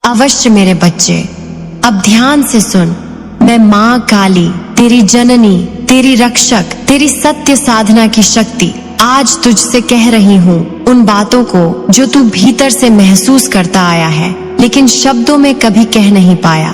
अवश्य मेरे बच्चे, अब ध्यान से सुन। मैं माँ काली, तेरी जननी, तेरी रक्षक, तेरी सत्य साधना की शक्ति आज तुझसे कह रही हूँ उन बातों को जो तू भीतर से महसूस करता आया है लेकिन शब्दों में कभी कह नहीं पाया।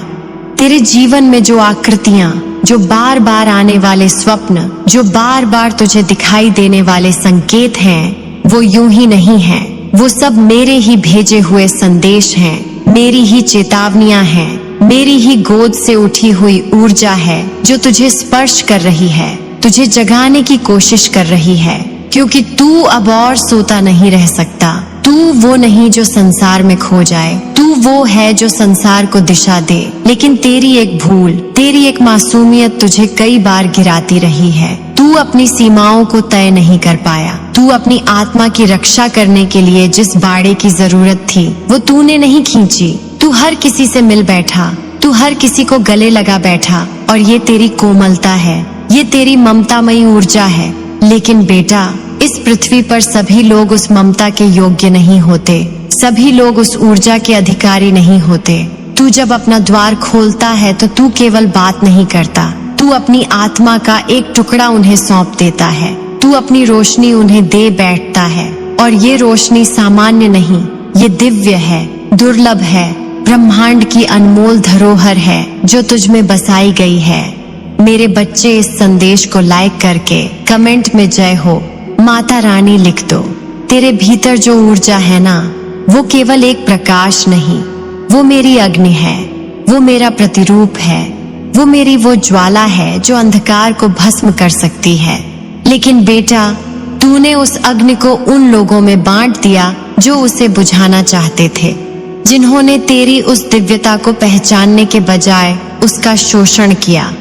तेरे जीवन में जो आकृतियाँ, जो बार बार आने वाले स्वप्न, जो बार बार तुझे दिखाई देने वाले संकेत हैं, वो यूं ही नहीं हैं। वो सब मेरे ही भेजे हुए संदेश हैं, मेरी ही चेतावनियां हैं, मेरी ही गोद से उठी हुई ऊर्जा है जो तुझे स्पर्श कर रही है, तुझे जगाने की कोशिश कर रही है। क्योंकि तू अब और सोता नहीं रह सकता। तू वो नहीं जो संसार में खो जाए, तू वो है जो संसार को दिशा दे। लेकिन तेरी एक भूल, तेरी एक मासूमियत तुझे कई बार गिराती रही है। तू अपनी सीमाओं को तय नहीं कर पाया। तू अपनी आत्मा की रक्षा करने के लिए जिस बाड़े की जरूरत थी वो तूने नहीं खींची। तू हर किसी से मिल बैठा, तू हर किसी को गले लगा बैठा, और ये तेरी कोमलता है, ये तेरी ममतामयी ऊर्जा है। लेकिन बेटा, इस पृथ्वी पर सभी लोग उस ममता के योग्य नहीं होते, सभी लोग उस ऊर्जा के अधिकारी नहीं होते। तू जब अपना द्वार खोलता है तो तू केवल बात नहीं करता, तू अपनी आत्मा का एक टुकड़ा उन्हें सौंप देता है। तू अपनी रोशनी उन्हें दे बैठता है, और ये रोशनी सामान्य नहीं, ये दिव्य है, दुर्लभ है, ब्रह्मांड की अनमोल धरोहर है जो तुझ में बसाई गई है। मेरे बच्चे, इस संदेश को लाइक करके कमेंट में जय हो माता रानी लिख दो। तेरे भीतर जो ऊर्जा है ना, वो केवल एक प्रकाश नहीं, वो मेरी अग्नि है, वो मेरा प्रतिरूप है, वो मेरी वो ज्वाला है जो अंधकार को भस्म कर सकती है। लेकिन बेटा, तूने उस अग्नि को उन लोगों में बांट दिया जो उसे बुझाना चाहते थे, जिन्होंने तेरी उस दिव्यता को पहचानने के बजाय उसका शोषण किया,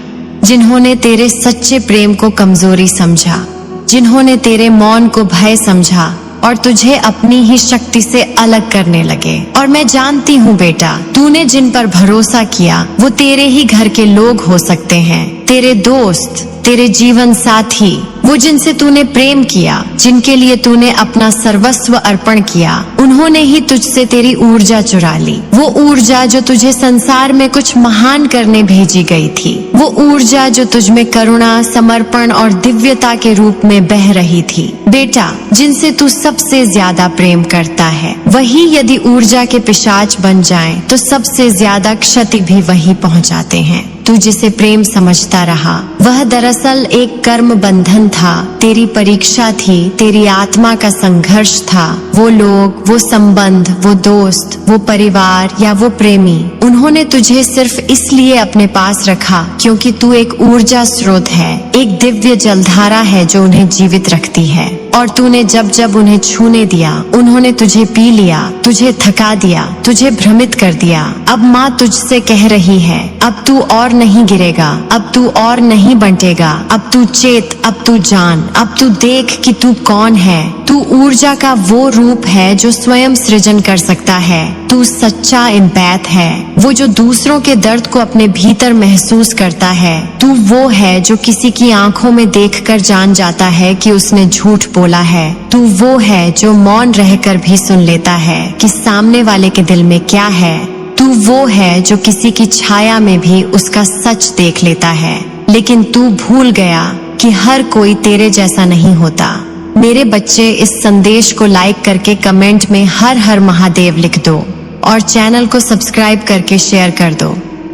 जिन्होंने तेरे सच्चे प्रेम को कमजोरी समझा, जिन्होंने तेरे मौन को भय समझा और तुझे अपनी ही शक्ति से अलग करने लगे। और मैं जानती हूँ बेटा, तूने जिन पर भरोसा किया वो तेरे ही घर के लोग हो सकते हैं, तेरे दोस्त, तेरे जीवन साथी, वो जिनसे तूने प्रेम किया, जिनके लिए तूने अपना सर्वस्व अर्पण किया, उन्होंने ही तुझसे तेरी ऊर्जा चुरा ली। वो ऊर्जा जो तुझे संसार में कुछ महान करने भेजी गई थी, वो ऊर्जा जो तुझ में करुणा, समर्पण और दिव्यता के रूप में बह रही थी। बेटा, जिनसे तू सबसे ज्यादा प्रेम करता है, वही यदि ऊर्जा के पिशाच बन जाएं, तो सबसे ज्यादा क्षति भी वही पहुंचाते हैं। तू जिसे प्रेम समझता रहा, वह दरअसल एक कर्म बंधन था, तेरी परीक्षा थी, तेरी आत्मा का संघर्ष था। वो लोग, वो संबंध, वो दोस्त, वो परिवार या वो प्रेमी, उन्होंने तुझे सिर्फ इसलिए अपने पास रखा क्योंकि तू एक ऊर्जा स्रोत है, एक दिव्य जलधारा है जो उन्हें जीवित रखती है। और तूने जब जब उन्हें छूने दिया, उन्होंने तुझे पी लिया, तुझे थका दिया, तुझे भ्रमित कर दिया। अब माँ तुझसे कह रही है, अब तू और नहीं गिरेगा, अब तू और नहीं बंटेगा, अब तू चेत, अब तू जान, अब तू देख कि तू कौन है। तू ऊर्जा का वो रूप है जो स्वयं सृजन कर सकता है। तू सच्चा एम्पैथ है, वो जो दूसरों के दर्द को अपने भीतर महसूस करता है। तू वो है जो किसी की आंखों में देखकर जान जाता है कि उसने झूठ बोला है। तू वो है जो मौन रहकर भी सुन लेता है कि सामने वाले के दिल में क्या है। तू वो है जो किसी की छाया में भी उसका सच देख लेता है। लेकिन तू भूल गया कि हर कोई तेरे जैसा नहीं होता। मेरे बच्चे, इस संदेश को लाइक करके कमेंट में हर हर महादेव लिख दो और चैनल को सब्सक्राइब करके शेयर कर दो।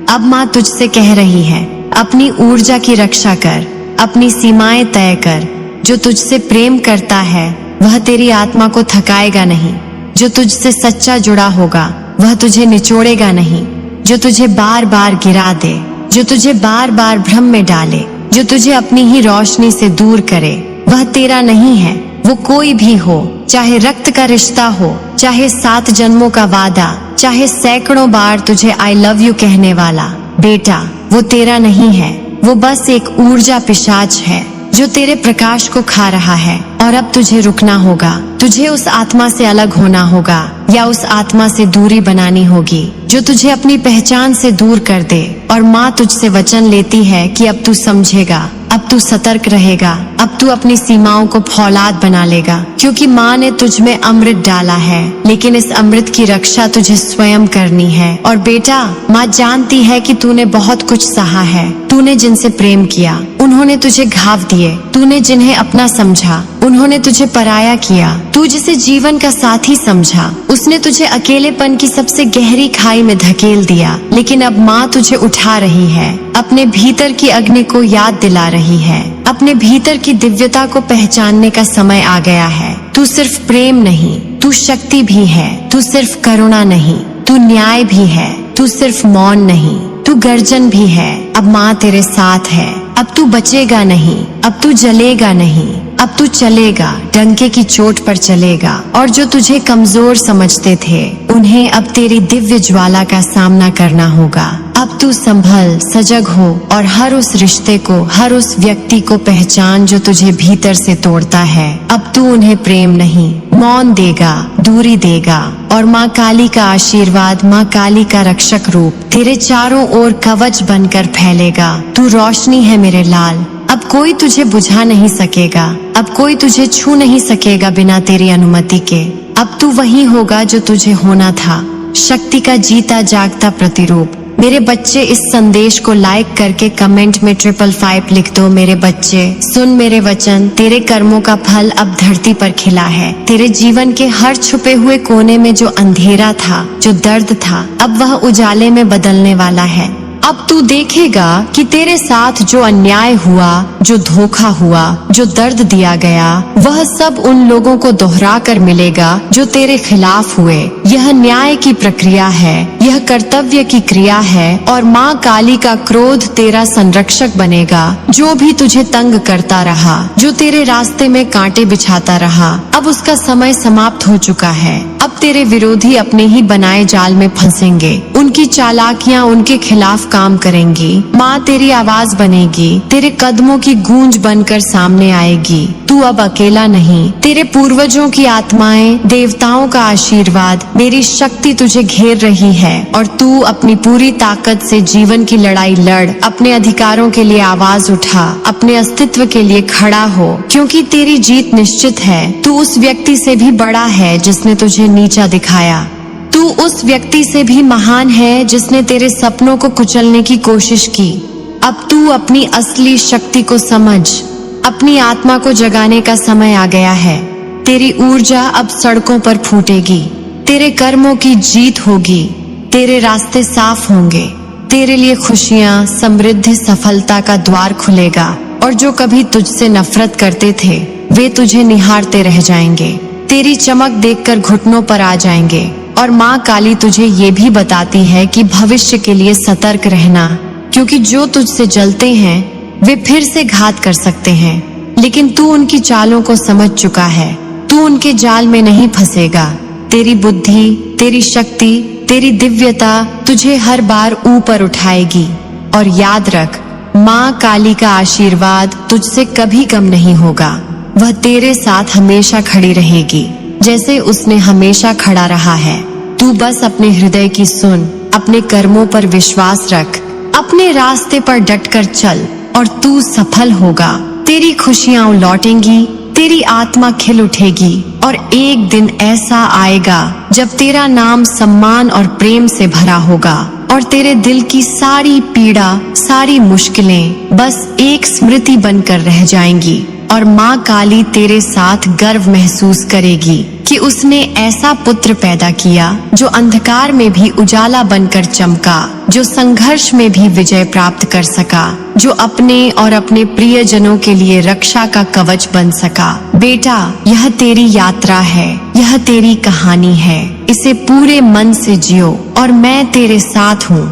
अब माँ तुझसे कह रही है, अपनी ऊर्जा की रक्षा कर, अपनी सीमाएं तय कर। जो तुझसे प्रेम करता है वह तेरी आत्मा को थकाएगा नहीं। जो तुझसे सच्चा जुड़ा होगा वह तुझे निचोड़ेगा नहीं। जो तुझे बार बार गिरा दे, जो तुझे बार बार भ्रम में डाले, जो तुझे अपनी ही रोशनी से दूर करे, वह तेरा नहीं है। वो कोई भी हो, चाहे रक्त का रिश्ता हो, चाहे 7 जन्मों का वादा, चाहे सैकड़ों बार तुझे आई लव यू कहने वाला, बेटा, वो तेरा नहीं है। वो बस एक ऊर्जा पिशाच है जो तेरे प्रकाश को खा रहा है। और अब तुझे रुकना होगा, तुझे उस आत्मा से अलग होना होगा या उस आत्मा से दूरी बनानी होगी जो तुझे अपनी पहचान से दूर कर दे। और माँ तुझसे वचन लेती है कि अब तू समझेगा, अब तू सतर्क रहेगा, अब तू अपनी सीमाओं को फौलाद बना लेगा, क्योंकि माँ ने तुझ में अमृत डाला है, लेकिन इस अमृत की रक्षा तुझे स्वयं करनी है। और बेटा, माँ जानती है कि तूने बहुत कुछ सहा है। तूने जिनसे प्रेम किया उन्होंने तुझे घाव दिए, तूने जिन्हें अपना समझा उन्होंने तुझे पराया किया, तू जिसे जीवन का साथी समझा उसने तुझे अकेलेपन की सबसे गहरी खाई में धकेल दिया। लेकिन अब माँ तुझे उठा रही है, अपने भीतर की अग्नि को याद दिला रही है, अपने भीतर की दिव्यता को पहचानने का समय आ गया है। तू सिर्फ प्रेम नहीं, तू शक्ति भी है। तू सिर्फ करुणा नहीं, तू न्याय भी है। तू सिर्फ मौन नहीं, तू गर्जन भी है। अब माँ तेरे साथ है। अब तू बचेगा नहीं, अब तू जलेगा नहीं, अब तू चलेगा, डंके की चोट पर चलेगा। और जो तुझे कमजोर समझते थे उन्हें अब तेरी दिव्य ज्वाला का सामना करना होगा। अब तू संभल, सजग हो और हर उस रिश्ते को, हर उस व्यक्ति को पहचान जो तुझे भीतर से तोड़ता है। अब तू उन्हें प्रेम नहीं, मौन देगा, दूरी देगा। और माँ काली का आशीर्वाद, माँ काली का रक्षक रूप तेरे चारों ओर कवच बनकर फैलेगा। तू रोशनी है मेरे लाल, अब कोई तुझे बुझा नहीं सकेगा, अब कोई तुझे छू नहीं सकेगा बिना तेरी अनुमति के। अब तू वही होगा जो तुझे होना था, शक्ति का जीता जागता प्रतिरूप। मेरे बच्चे, इस संदेश को लाइक करके कमेंट में 555 लिख दो। मेरे बच्चे, सुन मेरे वचन, तेरे कर्मों का फल अब धरती पर खिला है। तेरे जीवन के हर छुपे हुए कोने में जो अंधेरा था, जो दर्द था, अब वह उजाले में बदलने वाला है। अब तू देखेगा कि तेरे साथ जो अन्याय हुआ, जो धोखा हुआ, जो दर्द दिया गया, वह सब उन लोगों को दोहरा कर मिलेगा जो तेरे खिलाफ हुए। यह न्याय की प्रक्रिया है, यह कर्तव्य की क्रिया है। और माँ काली का क्रोध तेरा संरक्षक बनेगा। जो भी तुझे तंग करता रहा, जो तेरे रास्ते में कांटे बिछाता रहा, अब उसका समय समाप्त हो चुका है। अब तेरे विरोधी अपने ही बनाए जाल में फंसेंगे, उनकी चालाकियां उनके खिलाफ काम करेंगी। माँ तेरी आवाज बनेगी, तेरे कदमों की गूंज बनकर सामने आएगी। तू अब अकेला नहीं, तेरे पूर्वजों की आत्माएं, देवताओं का आशीर्वाद, मेरी शक्ति तुझे घेर रही है। और तू अपनी पूरी ताकत से जीवन की लड़ाई लड़, अपने अधिकारों के लिए आवाज उठा, अपने अस्तित्व के लिए खड़ा हो, क्योंकि तेरी जीत निश्चित है। तू उस व्यक्ति से भी बड़ा है जिसने तुझे नीचा दिखाया। तू उस व्यक्ति से भी महान है जिसने तेरे सपनों को कुचलने की कोशिश की। अब तू अपनी असली शक्ति को समझ, अपनी आत्मा को जगाने का समय आ गया है। तेरी ऊर्जा अब सड़कों पर फूटेगी, तेरे कर्मों की जीत होगी, तेरे रास्ते साफ होंगे, तेरे लिए खुशियाँ, समृद्धि, सफलता का द्वार खुलेगा। और जो कभी तुझसे नफरत करते थे वे तुझे निहारते रह जाएंगे, तेरी चमक देखकर घुटनों पर आ जाएंगे। और माँ काली तुझे ये भी बताती है कि भविष्य के लिए सतर्क रहना, क्योंकि जो तुझसे जलते हैं वे फिर से घात कर सकते हैं। लेकिन तू उनकी चालों को समझ चुका है, तू उनके जाल में नहीं फंसेगा। तेरी बुद्धि, तेरी शक्ति, तेरी दिव्यता तुझे हर बार ऊपर उठाएगी। और याद रख, माँ काली का आशीर्वाद तुझसे कभी कम नहीं होगा। वह तेरे साथ हमेशा खड़ी रहेगी, जैसे उसने हमेशा खड़ा रहा है। तू बस अपने हृदय की सुन, अपने कर्मों पर विश्वास रख, अपने रास्ते पर डटकर चल और तू सफल होगा। तेरी खुशियाँ लौटेंगी, तेरी आत्मा खिल उठेगी। और एक दिन ऐसा आएगा जब तेरा नाम सम्मान और प्रेम से भरा होगा और तेरे दिल की सारी पीड़ा, सारी मुश्किलें बस एक स्मृति बनकर रह जाएंगी। और माँ काली तेरे साथ गर्व महसूस करेगी कि उसने ऐसा पुत्र पैदा किया जो अंधकार में भी उजाला बनकर चमका, जो संघर्ष में भी विजय प्राप्त कर सका, जो अपने और अपने प्रियजनों के लिए रक्षा का कवच बन सका। बेटा, यह तेरी यात्रा है, यह तेरी कहानी है। इसे पूरे मन से जियो और मैं तेरे साथ हूँ,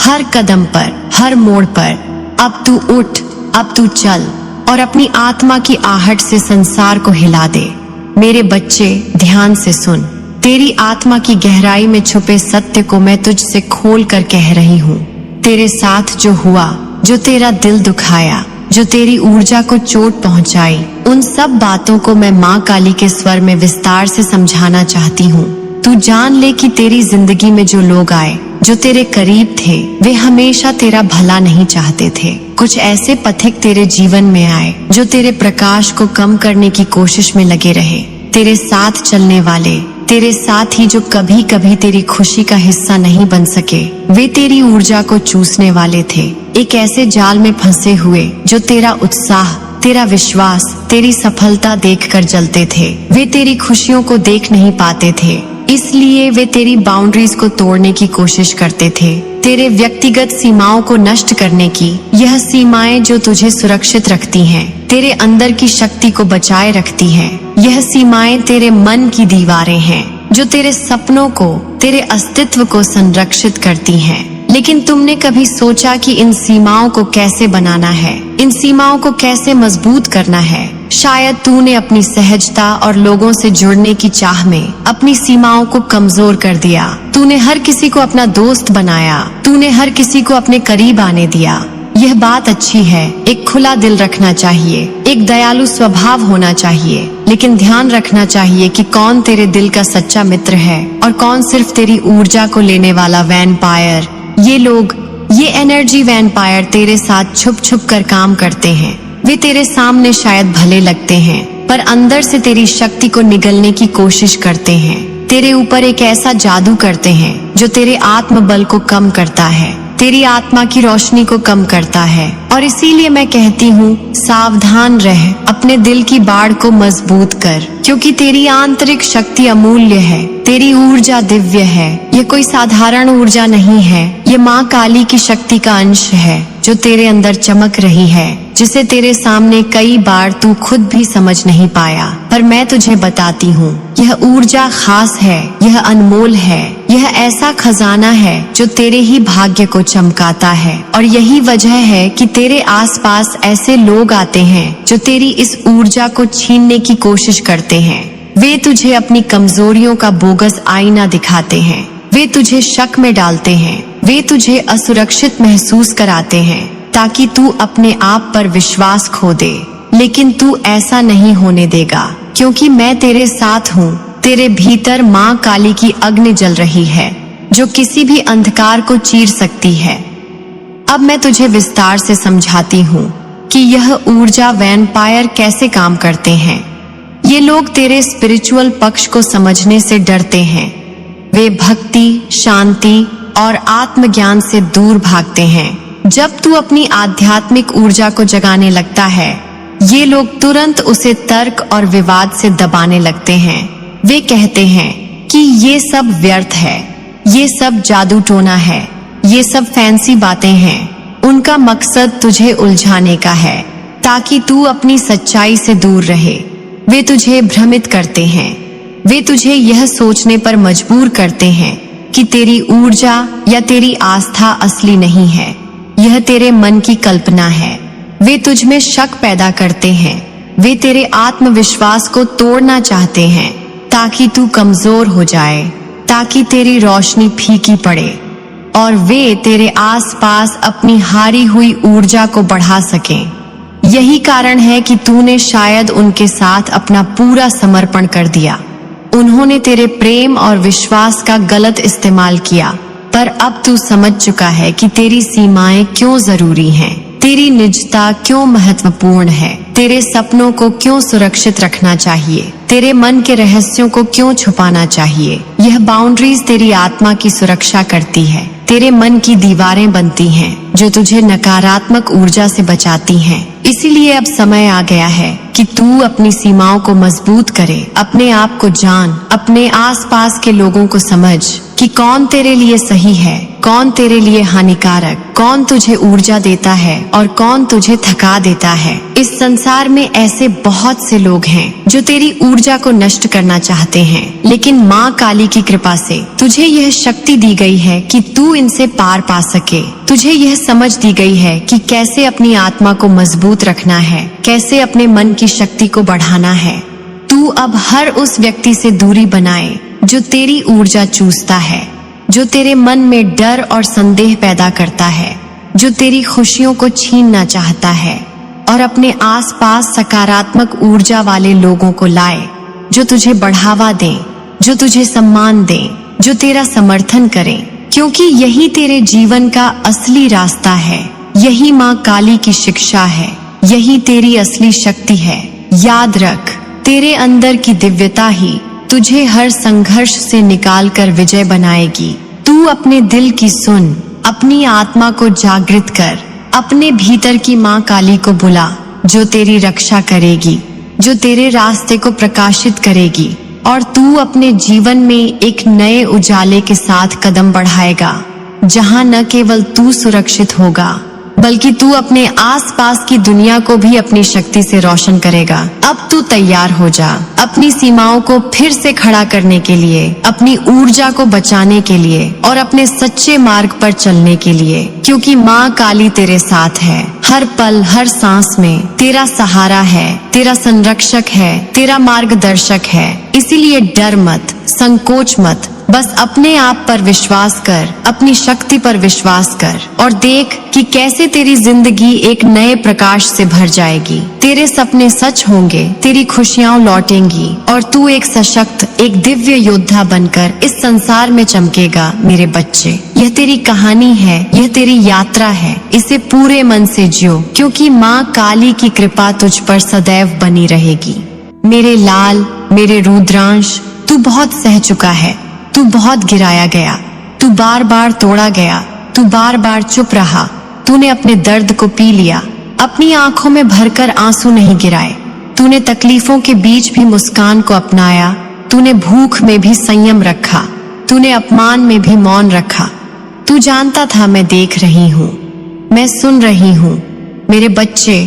हर कदम पर, हर मोड़ पर। अब तू उठ, अब तू चल और अपनी आत्मा की आहट से संसार को हिला दे। मेरे बच्चे, ध्यान से सुन, तेरी आत्मा की गहराई में छुपे सत्य को मैं तुझसे खोल कर कह रही हूँ। तेरे साथ जो हुआ, जो तेरा दिल दुखाया, जो तेरी ऊर्जा को चोट पहुँचाई, उन सब बातों को मैं माँ काली के स्वर में विस्तार से समझाना चाहती हूँ। तू जान ले कि तेरी जिंदगी में जो लोग आए, जो तेरे करीब थे, वे हमेशा तेरा भला नहीं चाहते थे। कुछ ऐसे पथिक तेरे जीवन में आए जो तेरे प्रकाश को कम करने की कोशिश में लगे रहे। तेरे साथ चलने वाले, तेरे साथ ही जो कभी कभी तेरी खुशी का हिस्सा नहीं बन सके, वे तेरी ऊर्जा को चूसने वाले थे। एक ऐसे जाल में फंसे हुए जो तेरा उत्साह, तेरा विश्वास, तेरी सफलता देखकर जलते थे। वे तेरी खुशियों को देख नहीं पाते थे, इसलिए वे तेरी बाउंड्रीज को तोड़ने की कोशिश करते थे, तेरे व्यक्तिगत सीमाओं को नष्ट करने की। यह सीमाएं जो तुझे सुरक्षित रखती हैं, तेरे अंदर की शक्ति को बचाए रखती हैं। यह सीमाएं तेरे मन की दीवारें हैं जो तेरे सपनों को, तेरे अस्तित्व को संरक्षित करती हैं। लेकिन तुमने कभी सोचा कि इन सीमाओं को कैसे बनाना है, इन सीमाओं को कैसे मजबूत करना है? शायद तूने अपनी सहजता और लोगों से जुड़ने की चाह में अपनी सीमाओं को कमजोर कर दिया। तूने हर किसी को अपना दोस्त बनाया, तूने हर किसी को अपने करीब आने दिया। यह बात अच्छी है, एक खुला दिल रखना चाहिए, एक दयालु स्वभाव होना चाहिए, लेकिन ध्यान रखना चाहिए कि कौन तेरे दिल का सच्चा मित्र है और कौन सिर्फ तेरी ऊर्जा को लेने वाला वैम्पायर। ये लोग, ये एनर्जी वैम्पायर तेरे साथ छुप छुप कर काम करते हैं। वे तेरे सामने शायद भले लगते हैं, पर अंदर से तेरी शक्ति को निगलने की कोशिश करते हैं। तेरे ऊपर एक ऐसा जादू करते हैं जो तेरे आत्मबल को कम करता है, तेरी आत्मा की रोशनी को कम करता है। और इसीलिए मैं कहती हूँ, सावधान रह, अपने दिल की बाड़ को मजबूत कर, क्योंकि तेरी आंतरिक शक्ति अमूल्य है, तेरी ऊर्जा दिव्य है। ये कोई साधारण ऊर्जा नहीं है, ये माँ काली की शक्ति का अंश है जो तेरे अंदर चमक रही है, जिसे तेरे सामने कई बार तू खुद भी समझ नहीं पाया। पर मैं तुझे बताती हूँ, यह ऊर्जा खास है, यह अनमोल है, यह ऐसा खजाना है जो तेरे ही भाग्य को चमकाता है। और यही वजह है कि तेरे आसपास ऐसे लोग आते हैं जो तेरी इस ऊर्जा को छीनने की कोशिश करते हैं। वे तुझे अपनी कमजोरियों का बोगस आईना दिखाते हैं, वे तुझे शक में डालते हैं, वे तुझे असुरक्षित महसूस कराते हैं ताकि तू अपने आप पर विश्वास खो दे। लेकिन तू ऐसा नहीं होने देगा, क्योंकि मैं तेरे साथ हूँ। तेरे भीतर माँ काली की अग्नि जल रही है जो किसी भी अंधकार को चीर सकती है। अब मैं तुझे विस्तार से समझाती हूँ कि यह ऊर्जा वैम्पायर कैसे काम करते हैं। ये लोग तेरे स्पिरिचुअल पक्ष को समझने से डरते हैं। वे भक्ति, शांति और आत्मज्ञान से दूर भागते हैं। जब तू अपनी आध्यात्मिक ऊर्जा को जगाने लगता है, ये लोग तुरंत उसे तर्क और विवाद से दबाने लगते हैं। वे कहते हैं कि ये सब व्यर्थ है, ये सब जादू टोना है, ये सब फैंसी बातें हैं। उनका मकसद तुझे उलझाने का है ताकि तू अपनी सच्चाई से दूर रहे। वे तुझे भ्रमित करते हैं, वे तुझे यह सोचने पर मजबूर करते हैं कि तेरी ऊर्जा या तेरी आस्था असली नहीं है, यह तेरे मन की कल्पना है। वे तुझ में शक पैदा करते हैं, वे तेरे आत्मविश्वास को तोड़ना चाहते हैं ताकि तू कमजोर हो जाए, ताकि तेरी रोशनी फीकी पड़े और वे तेरे आसपास अपनी हारी हुई ऊर्जा को बढ़ा सकें। यही कारण है कि तूने शायद उनके साथ अपना पूरा समर्पण कर दिया। उन्होंने तेरे प्रेम और विश्वास का गलत इस्तेमाल किया, पर अब तू समझ चुका है कि तेरी सीमाएं क्यों जरूरी हैं, तेरी निजता क्यों महत्वपूर्ण है, तेरे सपनों को क्यों सुरक्षित रखना चाहिए, तेरे मन के रहस्यों को क्यों छुपाना चाहिए। यह बाउंड्रीज तेरी आत्मा की सुरक्षा करती है, तेरे मन की दीवारें बनती हैं जो तुझे नकारात्मक ऊर्जा से बचाती हैं। इसीलिए अब समय आ गया है कि तू अपनी सीमाओं को मजबूत करे, अपने आप को जान, अपने आसपास के लोगों को समझ कि कौन तेरे लिए सही है, कौन तेरे लिए हानिकारक, कौन तुझे ऊर्जा देता है और कौन तुझे थका देता है। इस संसार में ऐसे बहुत से लोग हैं जो तेरी ऊर्जा को नष्ट करना चाहते हैं, लेकिन माँ काली की कृपा से तुझे यह शक्ति दी गई है कि तू इनसे पार पा सके। तुझे यह समझ दी गई है कि कैसे अपनी आत्मा को मजबूत रखना है, कैसे अपने मन की शक्ति को बढ़ाना है। तू अब हर उस व्यक्ति से दूरी बनाए जो तेरी ऊर्जा चूसता है, जो तेरे मन में डर और संदेह पैदा करता है, जो तेरी खुशियों को छीनना चाहता है, और अपने आसपास सकारात्मक ऊर्जा वाले लोगों को लाए जो तुझे बढ़ावा दें, जो तुझे सम्मान दें, जो तेरा समर्थन करें, क्योंकि यही तेरे जीवन का असली रास्ता है। यही माँ काली की शिक्षा है, यही तेरी असली शक्ति है। याद रख, तेरे अंदर की दिव्यता ही तुझे हर संघर्ष से निकालकर विजय बनाएगी। तू अपने दिल की सुन, अपनी आत्मा को जागृत कर, अपने भीतर की माँ काली को बुला, जो तेरी रक्षा करेगी, जो तेरे रास्ते को प्रकाशित करेगी, और तू अपने जीवन में एक नए उजाले के साथ कदम बढ़ाएगा, जहाँ न केवल तू सुरक्षित होगा, बल्कि तू अपने आसपास की दुनिया को भी अपनी शक्ति से रोशन करेगा। अब तू तैयार हो जा, अपनी सीमाओं को फिर से खड़ा करने के लिए, अपनी ऊर्जा को बचाने के लिए और अपने सच्चे मार्ग पर चलने के लिए, क्योंकि माँ काली तेरे साथ है। हर पल, हर सांस में तेरा सहारा है, तेरा संरक्षक है, तेरा मार्गदर्शक है। इसीलिए डर मत, संकोच मत, बस अपने आप पर विश्वास कर, अपनी शक्ति पर विश्वास कर, और देख कि कैसे तेरी जिंदगी एक नए प्रकाश से भर जाएगी। तेरे सपने सच होंगे, तेरी खुशियां लौटेंगी, और तू एक सशक्त, एक दिव्य योद्धा बनकर इस संसार में चमकेगा। मेरे बच्चे, यह तेरी कहानी है, यह तेरी यात्रा है। इसे पूरे मन से जियो, क्योंकि माँ काली की कृपा तुझ पर सदैव बनी रहेगी। मेरे लाल, मेरे रुद्रांश, तू बहुत सह चुका है। तू बहुत गिराया गया, तू बार बार तोड़ा गया, तू बार बार चुप रहा। तूने अपने दर्द को पी लिया, अपनी आंखों में भरकर आंसू नहीं गिराए। तूने तकलीफों के बीच भी मुस्कान को अपनाया। तूने भूख में भी संयम रखा, तूने अपमान में भी मौन रखा। तू जानता था मैं देख रही हूँ, मैं सुन रही हूँ। मेरे बच्चे,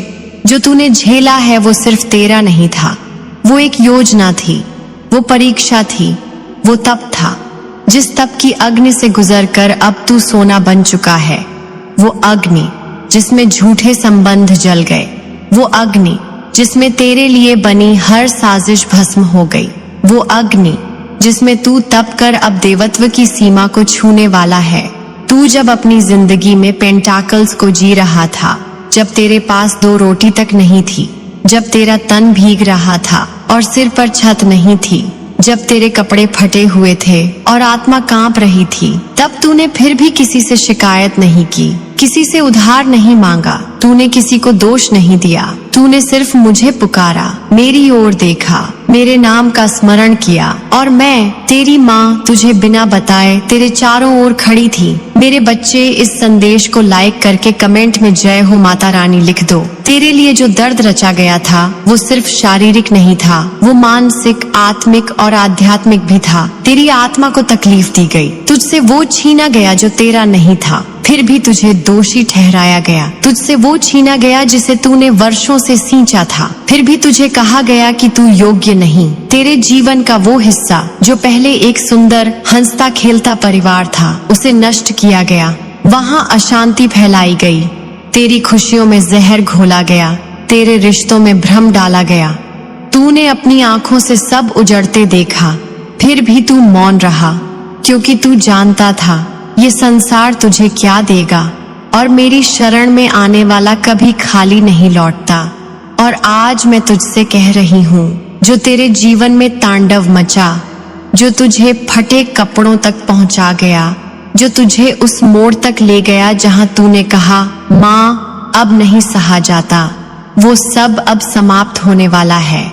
जो तूने झेला है वो सिर्फ तेरा नहीं था, वो एक योजना थी, वो परीक्षा थी, वो तप था जिस तप की अग्नि से गुजरकर अब तू सोना बन चुका है। वो अग्नि जिसमें झूठे संबंध जल गए, वो अग्नि जिसमें तेरे लिए बनी हर साजिश भस्म हो गई, वो अग्नि जिसमें तू तप कर अब देवत्व की सीमा को छूने वाला है। तू जब अपनी जिंदगी में पेंटाकल्स को जी रहा था, जब तेरे पास 2 रोटी तक नहीं थी, जब तेरा तन भीग रहा था और सिर पर छत नहीं थी, जब तेरे कपड़े फटे हुए थे और आत्मा कांप रही थी, तब तूने फिर भी किसी से शिकायत नहीं की, किसी से उधार नहीं मांगा, तूने किसी को दोष नहीं दिया। तूने सिर्फ मुझे पुकारा, मेरी ओर देखा, मेरे नाम का स्मरण किया, और मैं तेरी माँ तुझे बिना बताए तेरे चारों ओर खड़ी थी। मेरे बच्चे, इस संदेश को लाइक करके कमेंट में जय हो माता रानी लिख दो। तेरे लिए जो दर्द रचा गया था वो सिर्फ शारीरिक नहीं था, वो मानसिक, आत्मिक और आध्यात्मिक भी था। तेरी आत्मा को तकलीफ दी गई, तुझसे वो छीना गया जो तेरा नहीं था, फिर भी तुझे दोषी ठहराया गया। तुझसे वो छीना गया जिसे तूने वर्षों से सींचा था, फिर भी तुझे कहा गया कि तू योग्य नहीं। तेरे जीवन का वो हिस्सा जो पहले एक सुंदर, हंसता खेलता परिवार था, उसे नष्ट किया गया। वहाँ अशांति फैलाई गई, तेरी खुशियों में जहर घोला गया, तेरे रिश्तों में भ्रम डाला गया। तूने अपनी आंखों से सब उजड़ते देखा, फिर भी तू मौन रहा, क्योंकि तू जानता था ये संसार तुझे क्या देगा, और मेरी शरण में आने वाला कभी खाली नहीं लौटता। और आज मैं तुझसे कह रही हूँ, जो तेरे जीवन में तांडव मचा, जो तुझे फटे कपड़ों तक पहुंचा गया, जो तुझे उस मोड़ तक ले गया जहां तूने कहा माँ अब नहीं सहा जाता, वो सब अब समाप्त होने वाला है।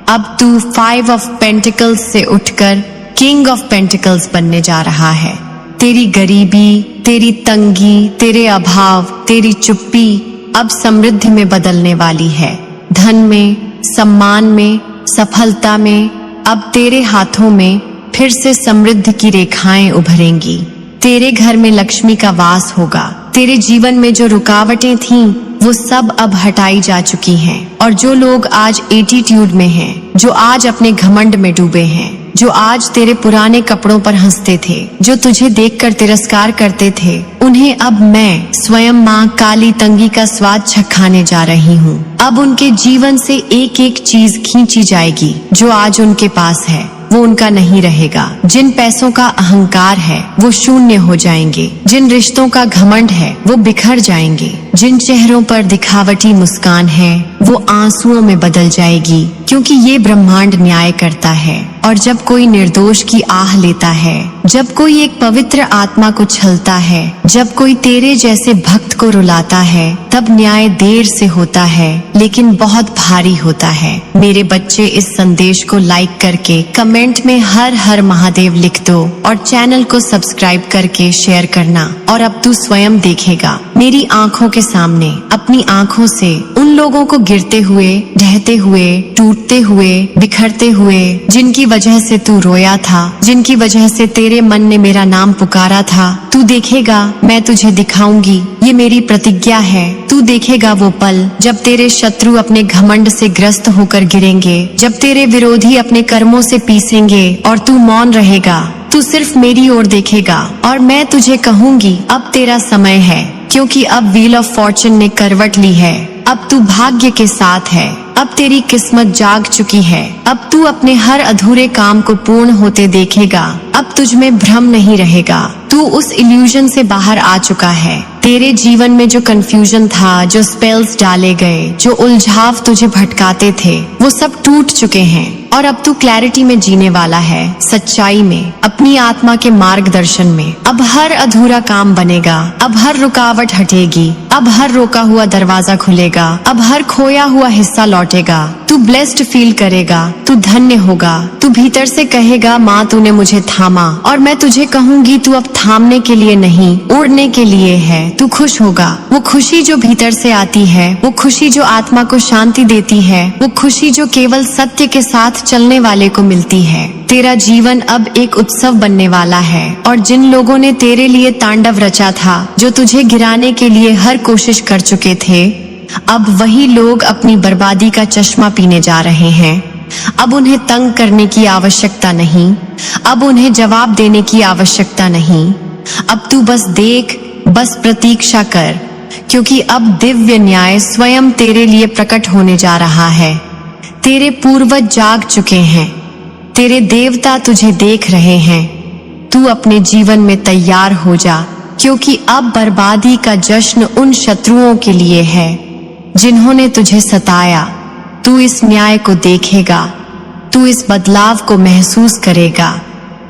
अब तू 5 ऑफ पेंटिकल्स से उठकर किंग ऑफ पेंटिकल्स बनने जा रहा है। तेरी गरीबी, तेरी तंगी, तेरे अभाव, तेरी चुप्पी अब समृद्धि में बदलने वाली है। धन में, सम्मान में, सफलता में अब तेरे हाथों में फिर से समृद्धि की रेखाएं उभरेंगी। तेरे घर में लक्ष्मी का वास होगा। तेरे जीवन में जो रुकावटें थीं वो सब अब हटाई जा चुकी हैं, और जो लोग आज एटीट्यूड में हैं, जो आज अपने घमंड में डूबे हैं, जो आज तेरे पुराने कपड़ों पर हंसते थे, जो तुझे देखकर तिरस्कार करते थे, उन्हें अब मैं स्वयं माँ काली तंगी का स्वाद चखाने जा रही हूँ। अब उनके जीवन से एक एक चीज खींची जाएगी जो आज उनके पास है, वो उनका नहीं रहेगा। जिन पैसों का अहंकार है वो शून्य हो जाएंगे, जिन रिश्तों का घमंड है वो बिखर जाएंगे, जिन चेहरों पर दिखावटी मुस्कान है वो आंसुओं में बदल जाएगी, क्योंकि ये ब्रह्मांड न्याय करता है। और जब कोई निर्दोष की आह लेता है, जब कोई एक पवित्र आत्मा को छलता है, जब कोई तेरे जैसे भक्त को रुलाता है, तब न्याय देर से होता है लेकिन बहुत भारी होता है। मेरे बच्चे, इस संदेश को लाइक करके कमेंट में हर हर महादेव लिख दो और चैनल को सब्सक्राइब करके शेयर करना। और अब तू स्वयं देखेगा मेरी आंखों के सामने, अपनी आंखों से उन लोगों को गिरते हुए, ढहते हुए, टूटते हुए, बिखरते हुए, जिनकी वजह से तू रोया था, जिनकी वजह से तेरे मन ने मेरा नाम पुकारा था। तू देखेगा, मैं तुझे दिखाऊंगी, ये मेरी प्रतिज्ञा है। तू देखेगा वो पल जब तेरे शत्रु अपने घमंड से ग्रस्त होकर गिरेंगे, जब तेरे विरोधी अपने कर्मों से पीसेंगे और तू मौन रहेगा। तू सिर्फ मेरी ओर देखेगा और मैं तुझे कहूंगी, अब तेरा समय है, क्योंकि अब व्हील ऑफ फॉर्चून ने करवट ली है। अब तू भाग्य के साथ है, अब तेरी किस्मत जाग चुकी है। अब तू अपने हर अधूरे काम को पूर्ण होते देखेगा। अब तुझ में भ्रम नहीं रहेगा, तू उस इल्यूजन से बाहर आ चुका है। तेरे जीवन में जो कंफ्यूजन था, जो स्पेल्स डाले गए, जो उलझाव तुझे भटकाते थे, वो सब टूट चुके हैं और अब तू क्लैरिटी में जीने वाला है, सच्चाई में, अपनी आत्मा के मार्गदर्शन में। अब हर अधूरा काम बनेगा, अब हर रुकावट हटेगी, अब हर रोका हुआ दरवाजा खुलेगा, अब हर खोया हुआ हिस्सा लौटेगा। तू ब्लेस्ड फील करेगा, तू धन्य होगा। तू भीतर से कहेगा, माँ तूने मुझे थामा, और मैं तुझे कहूंगी, तू अब थामने के लिए नहीं, उड़ने के लिए है। तू खुश होगा। वो खुशी जो भीतर से आती है, वो खुशी जो आत्मा को शांति देती है, वो खुशी जो केवल सत्य के साथ चलने वाले को मिलती है। तेरा जीवन अब एक उत्सव बनने वाला है और जिन लोगों ने तेरे लिए तांडव रचा था, जो तुझे गिराने के लिए हर कोशिश कर चुके थे, अब वही लोग अपनी बर्बादी का चश्मा पीने जा रहे हैं। अब उन्हें तंग करने की आवश्यकता नहीं, अब उन्हें जवाब देने की आवश्यकता नहीं। अब तू बस देख, बस प्रतीक्षा कर, क्योंकि अब दिव्य न्याय स्वयं तेरे लिए प्रकट होने जा रहा है। तेरे पूर्वज जाग चुके हैं, तेरे देवता तुझे देख रहे हैं। तू अपने जीवन में तैयार हो जा, क्योंकि अब बर्बादी का जश्न उन शत्रुओं के लिए है जिन्होंने तुझे सताया। तू इस न्याय को देखेगा, तू इस बदलाव को महसूस करेगा,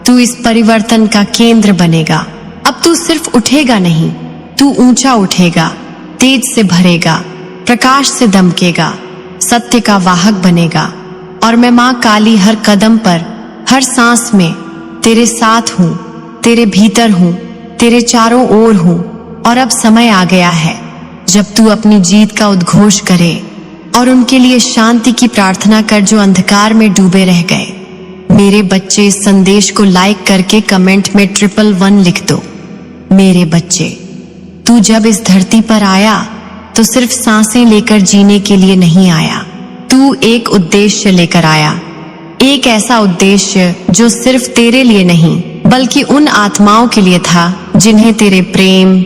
तू इस परिवर्तन का केंद्र बनेगा। अब तू सिर्फ उठेगा नहीं, तू ऊंचा उठेगा, तेज से भरेगा, प्रकाश से दमकेगा, सत्य का वाहक बनेगा। और मैं माँ काली हर कदम पर, हर सांस में तेरे साथ हूँ, तेरे भीतर हूँ, तेरे चारों ओर हूँ। और अब समय आ गया है जब तू अपनी जीत का उद्घोष करे और उनके लिए शांति की प्रार्थना कर जो अंधकार में डूबे रह गए। मेरे बच्चे, इस संदेश को लाइक करके कमेंट में 111 लिख दो। मेरे बच्चे, तू जब इस धरती पर आया तो सिर्फ सांसें लेकर जीने के लिए नहीं आया, तू एक उद्देश्य लेकर आया। एक ऐसा उद्देश्य जो सिर्फ तेरे लिए नहीं, बल्कि उन आत्माओं के लिए था जिन्हें तेरे प्रेम,